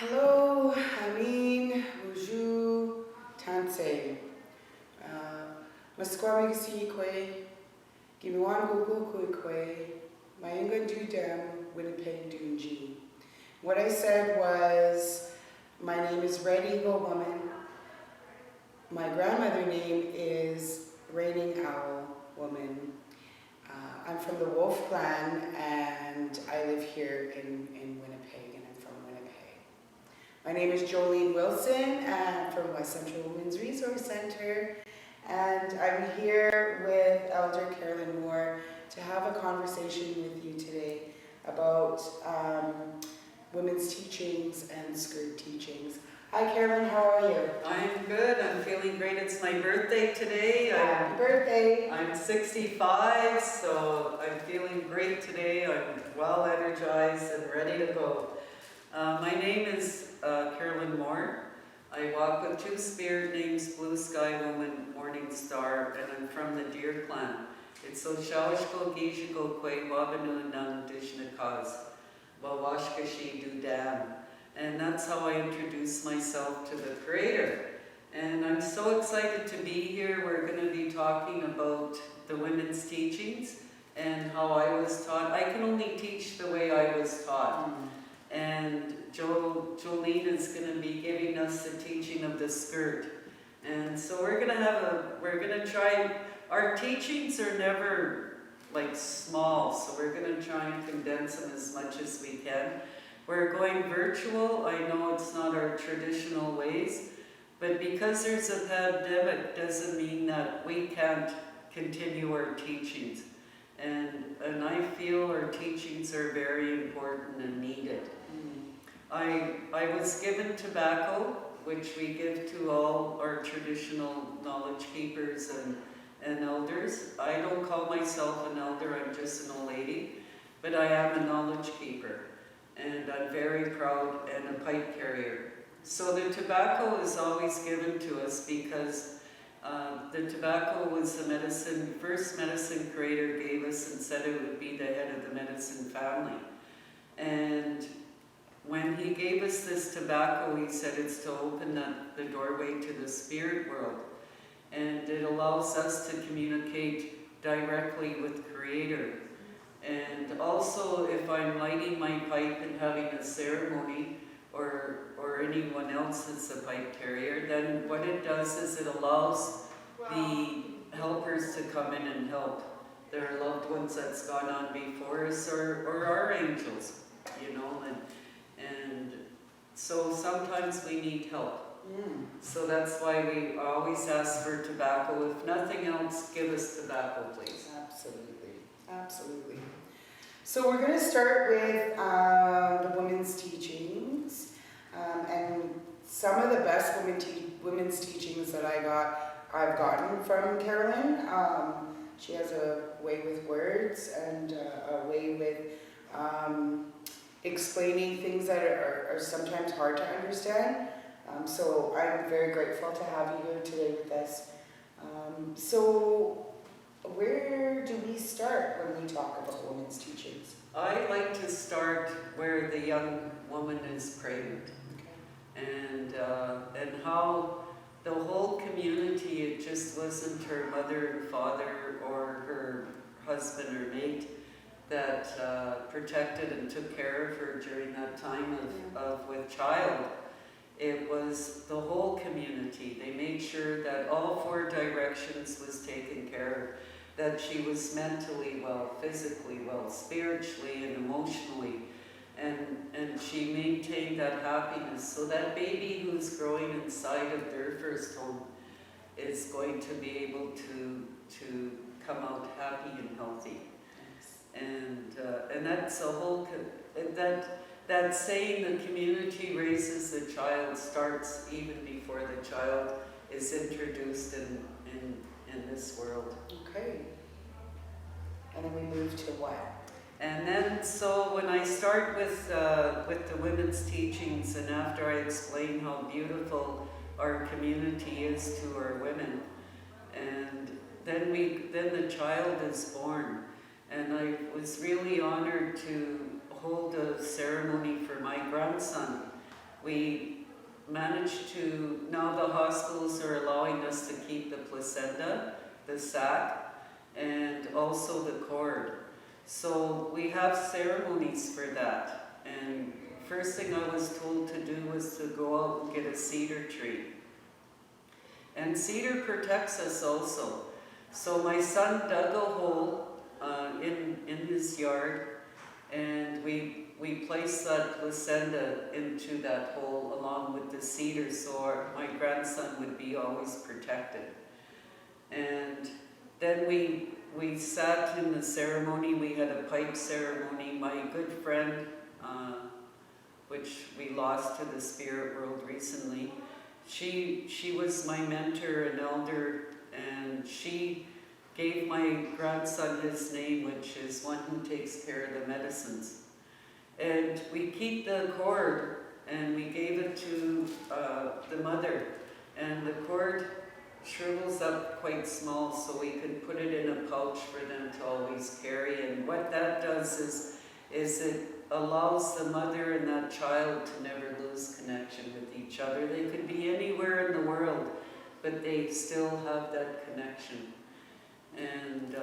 Hello, Amin, Bonjour, Tanse. Masquami si kwe, Gimiwan go kwe, Mayunga Dudam, Winnipeg Dunji. What I said was, my name is Red Eagle Woman. My grandmother name is Raining Owl Woman. I'm from the Wolf Clan and I live here in Winnipeg, and I'm from Winnipeg. My name is Jolene Wilson and I'm from West Central Women's Resource Center, and I'm here with Elder Carolyn Moore to have a conversation with you today about women's teachings and skirt teachings. Hi Carolyn, how are you? I'm good, I'm feeling great. It's my birthday today. Happy birthday! I'm 65, so I'm feeling great today. I'm well energized and ready to go. My name is Carolyn Moore. I walk with two spirit names, Blue Sky Woman, Morning Star, and I'm from the Deer Clan. It's Oshawashko Gijiko Kwe Wabanu Nang Dishnakaz, Wawashkashi Dudam. And that's how I introduce myself to the Creator. And I'm so excited to be here. We're going to be talking about the women's teachings and how I was taught. I can only teach the way I was taught. And Jolene is going to be giving us the teaching of the skirt. And so we're going to try, our teachings are never like small, so we're going to try and condense them as much as we can. We're going virtual. I know it's not our traditional ways, but because there's a pandemic doesn't mean that we can't continue our teachings. And I feel our teachings are very important and needed. I was given tobacco, which we give to all our traditional knowledge keepers and elders. I don't call myself an elder, I'm just an old lady, but I am a knowledge keeper. And I'm very proud and a pipe carrier. So the tobacco is always given to us because the tobacco was the first medicine creator gave us and said it would be the head of the medicine family. And when he gave us this tobacco, he said it's to open the doorway to the spirit world. And it allows us to communicate directly with Creator. And also, if I'm lighting my pipe and having a ceremony, or anyone else that's a pipe carrier, then what it does is it allows the helpers to come in and help their loved ones that's gone on before us, or our angels, you know, and so sometimes we need help. So that's why we always ask for tobacco. If nothing else, give us tobacco, please. Absolutely. Absolutely. So we're going to start with the women's teachings, and some of the best women's teachings that I've gotten from Carolyn. She has a way with words and a way with explaining things that are sometimes hard to understand. So I'm very grateful to have you here today with us. So where do we start when we talk about women's teachings? I like to start where the young woman is pregnant. Okay. And how the whole community, it just wasn't her mother and father or her husband or mate that protected and took care of her during that time with child. It was the whole community. They made sure that all four directions was taken care of, that she was mentally well, physically well, spiritually and emotionally, and she maintained that happiness. So that baby who's growing inside of their first home is going to be able to come out happy and healthy. Yes. And that's a whole, that saying, the community raises the child, starts even before the child is introduced in this world. Okay. And then we move to what? And then, so when I start with the women's teachings, and after I explain how beautiful our community is to our women, and then the child is born, and I was really honored to hold a ceremony for my grandson we managed to, now the hospitals are allowing us to keep the placenta, the sac, and also the cord. So we have ceremonies for that. And first thing I was told to do was to go out and get a cedar tree. And cedar protects us also. So my son dug a hole in his yard, and we placed that placenta into that hole along with the cedar, so my grandson would be always protected. And then we sat in the ceremony. We had a pipe ceremony. My good friend, which we lost to the spirit world recently, she was my mentor and elder, and she gave my grandson his name, which is one who takes care of the medicines. And we keep the cord, and we gave it to the mother, and the cord shrivels up quite small, so we can put it in a pouch for them to always carry. And what that does is it allows the mother and that child to never lose connection with each other. They could be anywhere in the world, but they still have that connection. And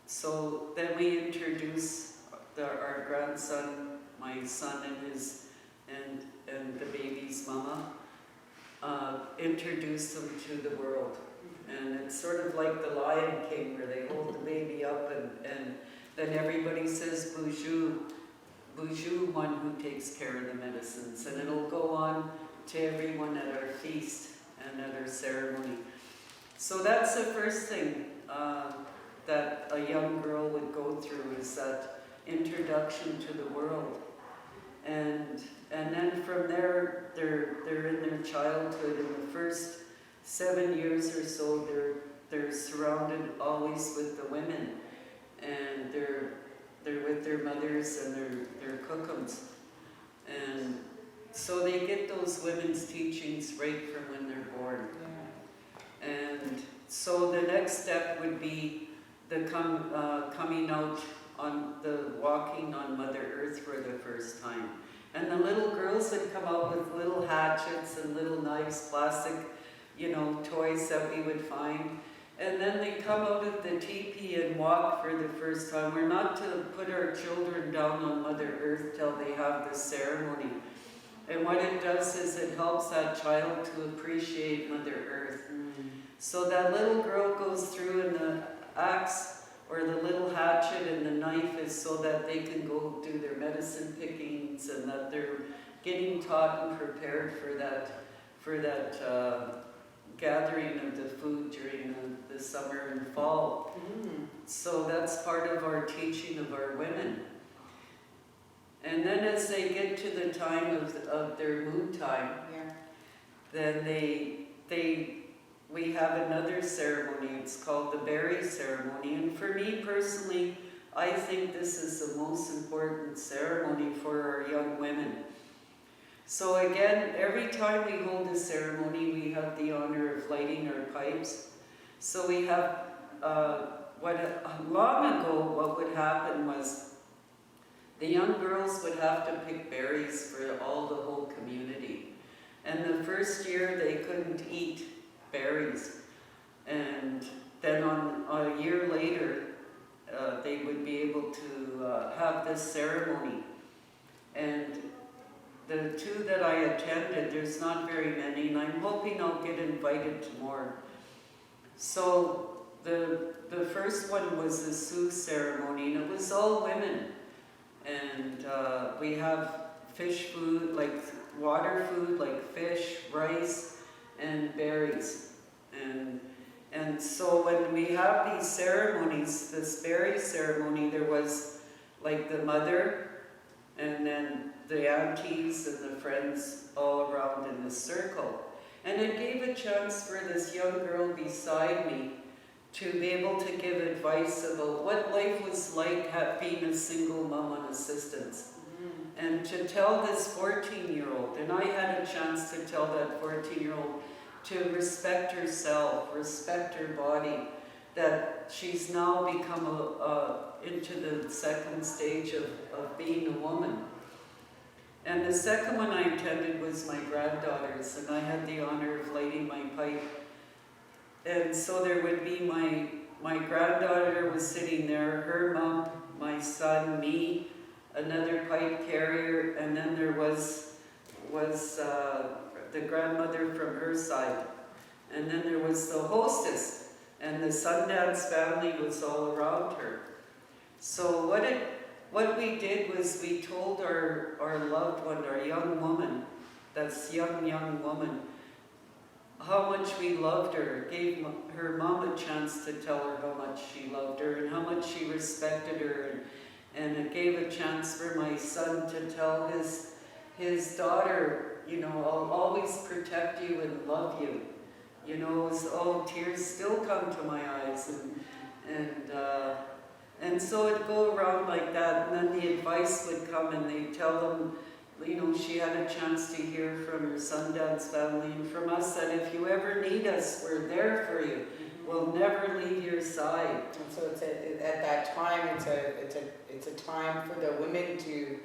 so then we introduce our grandson, my son and the baby's mama, introduce them to the world. And it's sort of like the Lion King, where they hold the baby up and then everybody says Boujou, Boujou, one who takes care of the medicines. And it'll go on to everyone at our feast and at our ceremony. So that's the first thing that a young girl would go through, is that introduction to the world. And then from there, they're in their childhood. In the first 7 years or so, they're surrounded always with the women, and they're with their mothers and their cookums. And so they get those women's teachings right from when they're born. Yeah. And so the next step would be the coming out on the walking on Mother Earth for the first time. And the little girls would come out with little hatchets and little knives, plastic, toys that we would find. And then they come out of the teepee and walk for the first time. We're not to put our children down on Mother Earth till they have the ceremony. And what it does is it helps that child to appreciate Mother Earth. So that little girl goes through, and the axe or the little hatchet and the knife is so that they can go do their medicine pickings, and that they're getting taught and prepared for that gathering of the food during the summer and fall. So that's part of our teaching of our women. And then as they get to the time of their moon time, then we have another ceremony. It's called the berry ceremony. And for me personally, I think this is the most important ceremony for our young women. So again, every time we hold a ceremony, we have the honor of lighting our pipes. So we have, long ago, what would happen was the young girls would have to pick berries for the whole community. And the first year they couldn't eat berries. And then a year later, they would be able to have this ceremony. And the two that I attended, there's not very many, and I'm hoping I'll get invited to more. So the first one was the Sioux ceremony, and it was all women. And we have fish food, like water food, like fish, rice, and berries. And so when we have these ceremonies, this berry ceremony, there was like the mother, and then the aunties and the friends all around in a circle. And it gave a chance for this young girl beside me to be able to give advice about what life was like being a single mom on assistance. And to tell this 14-year-old, and I had a chance to tell that 14-year-old to respect herself, respect her body, that she's now become into the second stage of being a woman. And the second one I attended was my granddaughter's, and I had the honor of lighting my pipe. And so there would be my granddaughter was sitting there, her mom, my son, me, another pipe carrier, and then there was the grandmother from her side. And then there was the hostess, and the Sundance family was all around her. So what we did was we told our loved one, our young woman, that's young woman, how much we loved her, gave her mom a chance to tell her how much she loved her and how much she respected her, and it gave a chance for my son to tell his daughter, you know, I'll always protect you and love you. You know, tears still come to my eyes, and so it'd go around like that, and then the advice would come and they'd tell them, you know, she had a chance to hear from her Sundance family and from us that if you ever need us, we're there for you. We'll never leave your side. And so at that time, it's a time for the women to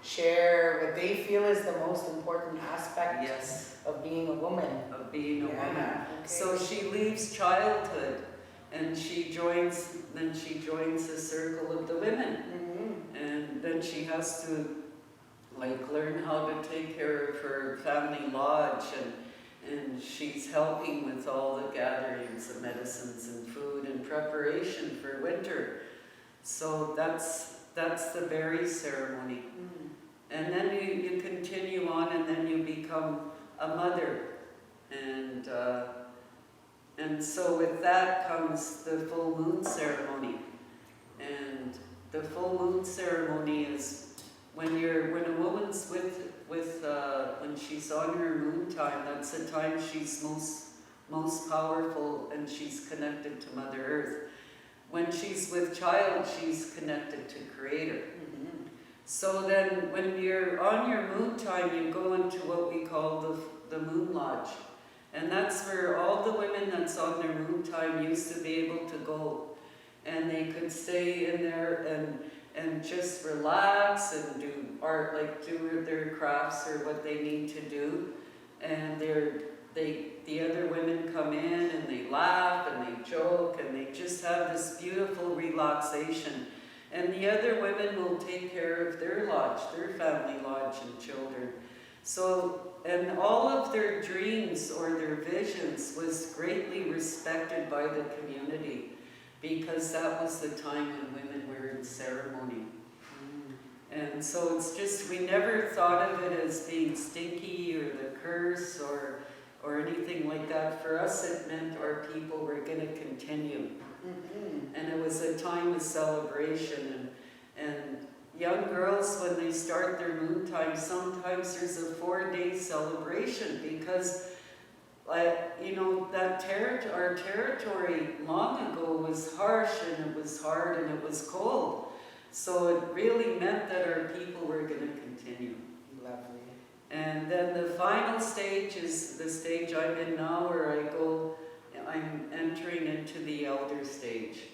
share what they feel is the most important aspect Yes. of being a woman. Of being a woman. Okay. So she leaves childhood and she joins the circle of the women. And then she has to learn how to take care of her family lodge, and she's helping with all the gatherings of medicines and food and preparation for winter. So that's the berry ceremony. And then you continue on, and then you become a mother. And so with that comes the full moon ceremony. And the full moon ceremony is when a woman's when she's on her moon time, that's the time she's most powerful and she's connected to Mother Earth. When she's with child, she's connected to Creator. So then when you're on your moon time, you go into what we call the moon lodge. And that's where all the women that's on their moon time used to be able to go. And they could stay in there and just relax and do art, do their crafts or what they need to do. And the other women come in and they laugh and they joke and they just have this beautiful relaxation. And the other women will take care of their lodge, their family lodge and children. So, and all of their dreams or their visions was greatly respected by the community, because that was the time when women were in ceremony. And so it's just, we never thought of it as being stinky or the curse or anything like that. For us, it meant our people were going to continue. And it was a time of celebration. And young girls, when they start their moon time, sometimes there's a 4-day celebration, because our territory long ago was harsh and it was hard and it was cold. So it really meant that our people were going to continue. Lovely. And then the final stage is the stage I'm in now, where I'm entering into the elder stage.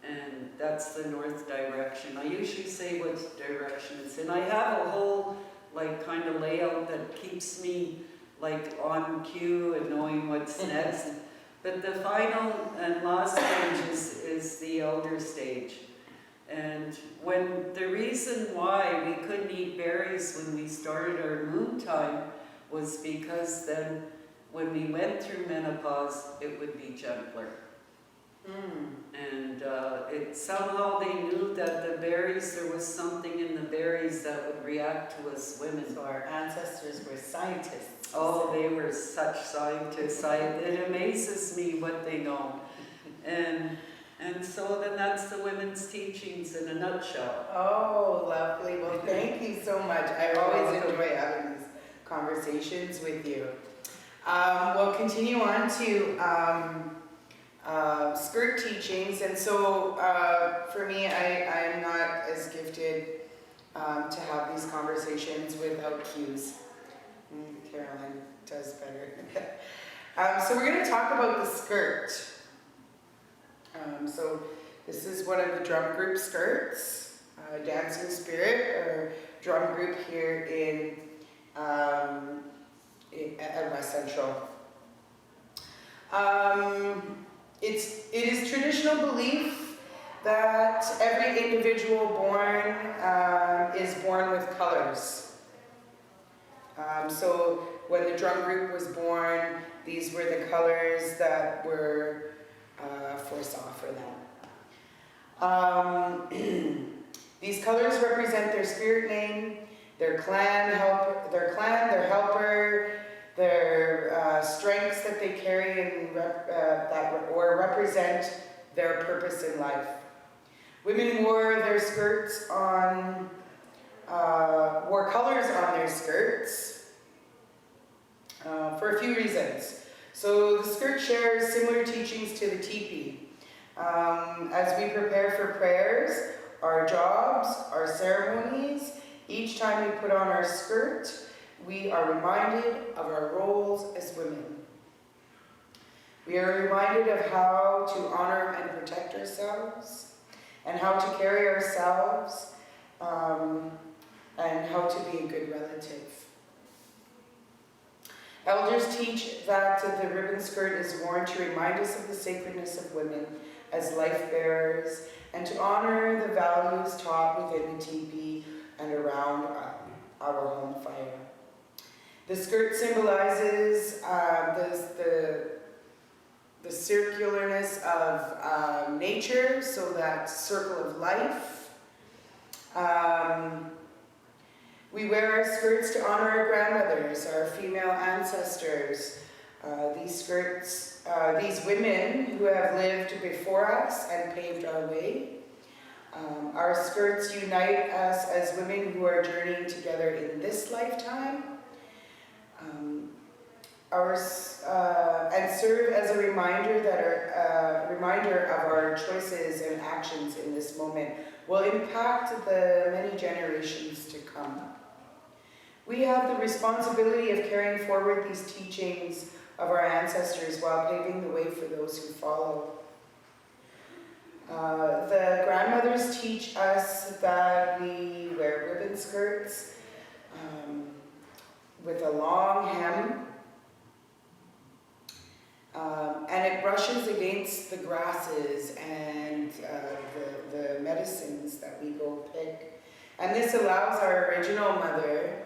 And that's the north direction. I usually say what direction it's in. I have a whole kind of layout that keeps me on cue and knowing what's next. But the final and last stage is the elder stage. And the reason why we couldn't eat berries when we started our moon time was because then when we went through menopause, it would be gentler. And somehow they knew that there was something in the berries that would react to us women. So our ancestors were scientists. Oh, they were such scientists. It amazes me what they know. And so then that's the women's teachings in a nutshell. Oh, lovely. Well, thank you so much. I always enjoy having these conversations with you. We'll continue on to skirt teachings. And so for me, I am not as gifted to have these conversations without cues. Carolyn does better. So we're going to talk about the skirt. So this is one of the drum group skirts, Dancing Spirit, drum group here at West Central. It is traditional belief that every individual born is born with colors. So when the drum group was born, these were the colors that were foresaw for them. These colors represent their spirit name, their clan, their helper, their strengths that they carry and represent their purpose in life. Women wore their skirts wore colors on their skirts for a few reasons. So the skirt shares similar teachings to the teepee. As we prepare for prayers, our jobs, our ceremonies, each time we put on our skirt, we are reminded of our roles as women. We are reminded of how to honor and protect ourselves, and how to carry ourselves, and how to be a good relative. Elders teach that the ribbon skirt is worn to remind us of the sacredness of women as life bearers, and to honor the values taught within the teepee and around our home fire. The skirt symbolizes the circularness of nature, so that circle of life. We wear our skirts to honor our grandmothers, our female ancestors. These women who have lived before us and paved our way. Our skirts unite us as women who are journeying together in this lifetime, and serve as a reminder of our choices and actions in this moment will impact the many generations to come. We have the responsibility of carrying forward these teachings of our ancestors while paving the way for those who follow. The grandmothers teach us that we wear ribbon skirts with a long hem, and it brushes against the grasses and the medicines that we go pick. And this allows our original mother,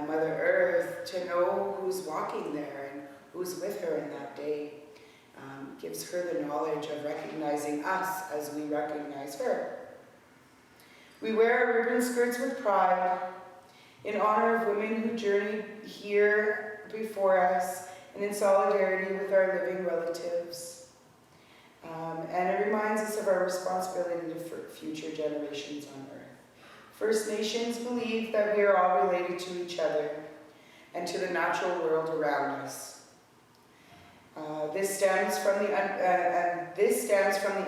Mother Earth, to know who's walking there and who's with her in that day. Gives her the knowledge of recognizing us as we recognize her. We wear our ribbon skirts with pride in honor of women who journeyed here before us and in solidarity with our living relatives. And it reminds us of our responsibility for future generations on Earth. First Nations believe that we are all related to each other and to the natural world around us. This stems from the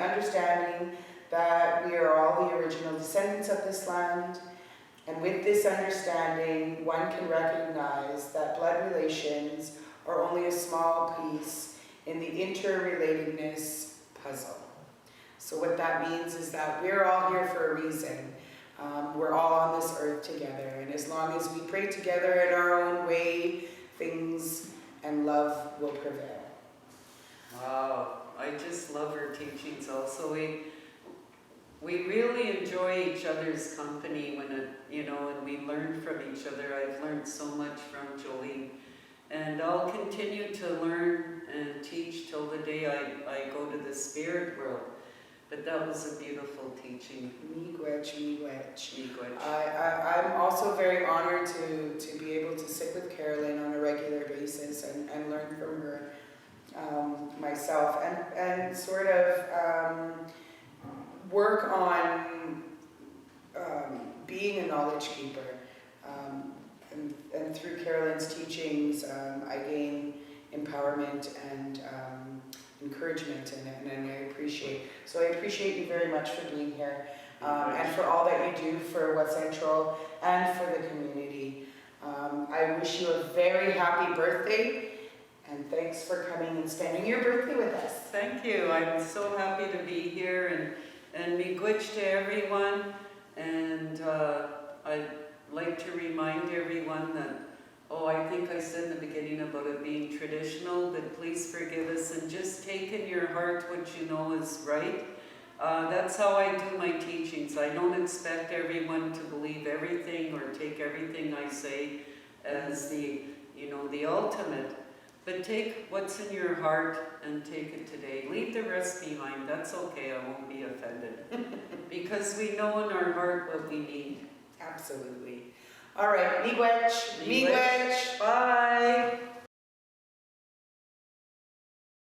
understanding that we are all the original descendants of this land, and with this understanding, one can recognize that blood relations are only a small piece in the interrelatedness puzzle. So what that means is that we're all here for a reason. We're all on this earth together, and as long as we pray together in our own way, things and love will prevail. Wow, I just love her teachings also. We really enjoy each other's company when and we learn from each other. I've learned so much from Jolene, and I'll continue to learn and teach till the day I go to the spirit world. But that was a beautiful teaching. Miigwetch, Miigwetch. Miigwetch. I'm also very honored to be able to sit with Carolyn on a regular basis and learn from her myself and sort of work on being a knowledge keeper. And through Carolyn's teachings, I gain empowerment and encouragement, and I appreciate. So I appreciate you very much for being here, and for all that you do for West Central and for the community. I wish you a very happy birthday, and thanks for coming and spending your birthday with us. Thank you. I'm so happy to be here, and Miigwetch to everyone. And like to remind everyone that, oh, I think I said in the beginning about it being traditional, but please forgive us and just take in your heart what you know is right. That's how I do my teachings. I don't expect everyone to believe everything or take everything I say as the, you know, the ultimate. But take what's in your heart and take it today. Leave the rest behind. That's okay. I won't be offended. Because we know in our heart what we need. Absolutely. All right, Miigwetch. Miigwetch. Bye.